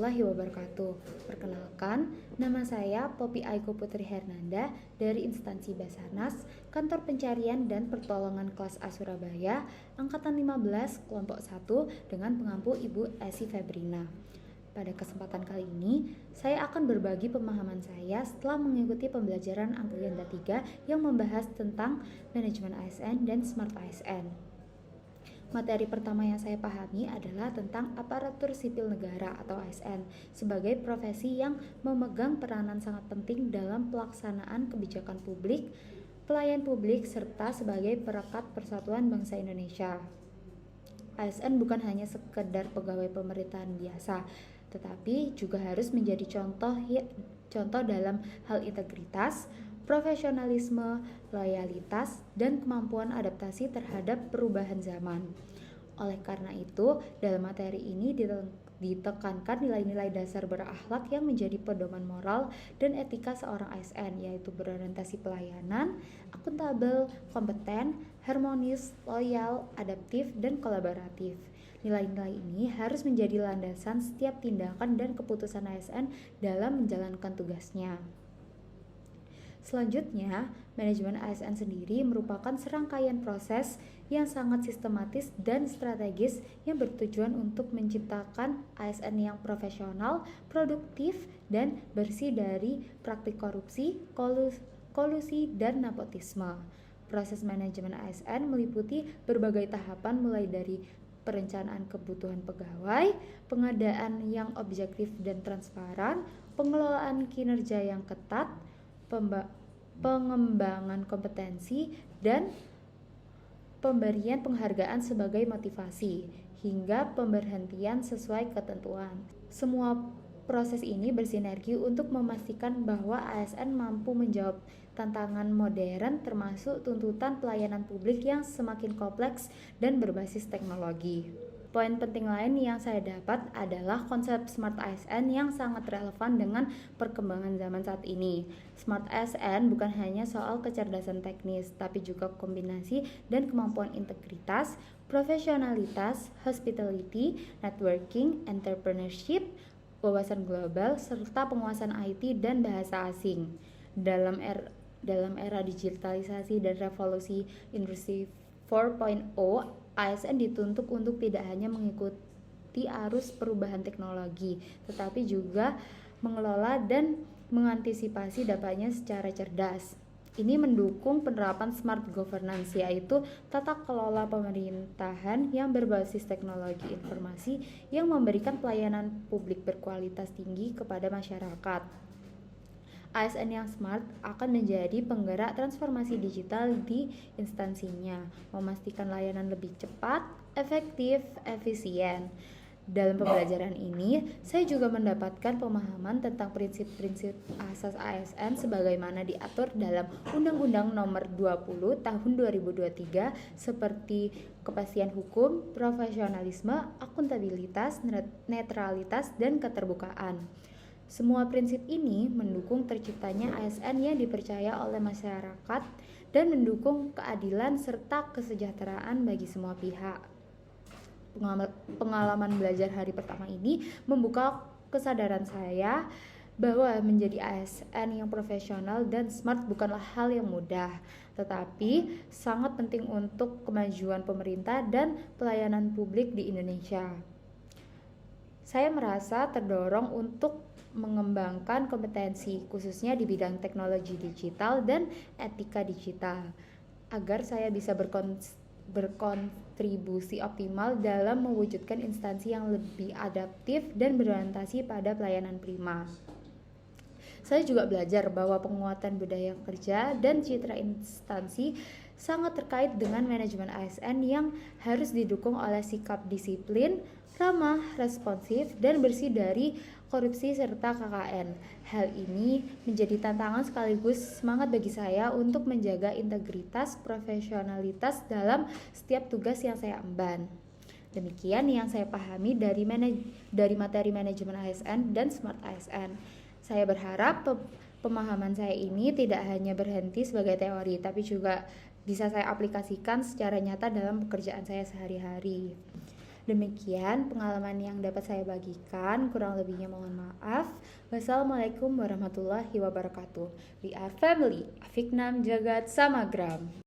warahmatullahi wabarakatuh. Perkenalkan, nama saya Poppy Aiko Putri Hernanda dari instansi Basarnas, Kantor Pencarian dan Pertolongan Kelas A Surabaya, Angkatan 15, Kelompok 1 dengan pengampu Ibu Esi Febrina. Pada kesempatan kali ini, saya akan berbagi pemahaman saya setelah mengikuti pembelajaran Amplienda 3 yang membahas tentang manajemen ASN dan Smart ASN. Materi pertama yang saya pahami adalah tentang aparatur sipil negara atau ASN sebagai profesi yang memegang peranan sangat penting dalam pelaksanaan kebijakan publik, pelayan publik, serta sebagai perekat persatuan bangsa Indonesia. ASN bukan hanya sekedar pegawai pemerintahan biasa, tetapi juga harus menjadi contoh dalam hal integritas, profesionalisme, loyalitas, dan kemampuan adaptasi terhadap perubahan zaman. Oleh karena itu, dalam materi ini ditekankan nilai-nilai dasar berakhlak yang menjadi pedoman moral dan etika seorang ASN, yaitu berorientasi pelayanan, akuntabel, kompeten, harmonis, loyal, adaptif, dan kolaboratif. Nilai-nilai ini harus menjadi landasan setiap tindakan dan keputusan ASN dalam menjalankan tugasnya. Selanjutnya, manajemen ASN sendiri merupakan serangkaian proses yang sangat sistematis dan strategis yang bertujuan untuk menciptakan ASN yang profesional, produktif, dan bersih dari praktik korupsi, kolusi, dan nepotisme. Proses manajemen ASN meliputi berbagai tahapan mulai dari perencanaan kebutuhan pegawai, pengadaan yang objektif dan transparan, pengelolaan kinerja yang ketat, pengembangan kompetensi, dan pemberian penghargaan sebagai motivasi, hingga pemberhentian sesuai ketentuan. Semua proses ini bersinergi untuk memastikan bahwa ASN mampu menjawab tantangan modern termasuk tuntutan pelayanan publik yang semakin kompleks dan berbasis teknologi. Poin penting lain yang saya dapat adalah konsep Smart ASN yang sangat relevan dengan perkembangan zaman saat ini. Smart ASN bukan hanya soal kecerdasan teknis, tapi juga kombinasi dan kemampuan integritas, profesionalitas, hospitality, networking, entrepreneurship, wawasan global, serta penguasaan IT dan bahasa asing. Dalam era digitalisasi dan revolusi industri 4.0, ASN dituntut untuk tidak hanya mengikuti arus perubahan teknologi, tetapi juga mengelola dan mengantisipasi dampaknya secara cerdas. Ini mendukung penerapan smart governance, yaitu tata kelola pemerintahan yang berbasis teknologi informasi yang memberikan pelayanan publik berkualitas tinggi kepada masyarakat. ASN yang smart akan menjadi penggerak transformasi digital di instansinya, memastikan layanan lebih cepat, efektif, efisien. Dalam pembelajaran ini, saya juga mendapatkan pemahaman tentang prinsip-prinsip asas ASN sebagaimana diatur dalam Undang-Undang Nomor 20 Tahun 2023 seperti kepastian hukum, profesionalisme, akuntabilitas, netralitas, dan keterbukaan. Semua prinsip ini mendukung terciptanya ASN yang dipercaya oleh masyarakat dan mendukung keadilan serta kesejahteraan bagi semua pihak. Pengalaman belajar hari pertama ini membuka kesadaran saya bahwa menjadi ASN yang profesional dan smart bukanlah hal yang mudah, tetapi sangat penting untuk kemajuan pemerintah dan pelayanan publik di Indonesia. Saya merasa terdorong untuk mengembangkan kompetensi, khususnya di bidang teknologi digital dan etika digital, agar saya bisa berkontribusi optimal dalam mewujudkan instansi yang lebih adaptif dan berorientasi pada pelayanan prima. Saya juga belajar bahwa penguatan budaya kerja dan citra instansi sangat terkait dengan manajemen ASN yang harus didukung oleh sikap disiplin, ramah, responsif, dan bersih dari korupsi serta KKN. Hal ini menjadi tantangan sekaligus semangat bagi saya untuk menjaga integritas, profesionalitas dalam setiap tugas yang saya emban. Demikian yang saya pahami dari materi manajemen ASN dan Smart ASN. Saya berharap pemahaman saya ini tidak hanya berhenti sebagai teori, tapi juga bisa saya aplikasikan secara nyata dalam pekerjaan saya sehari-hari. Demikian pengalaman yang dapat saya bagikan, kurang lebihnya mohon maaf. Wassalamualaikum warahmatullahi wabarakatuh. We are family, Afiknam Jagat Samagram.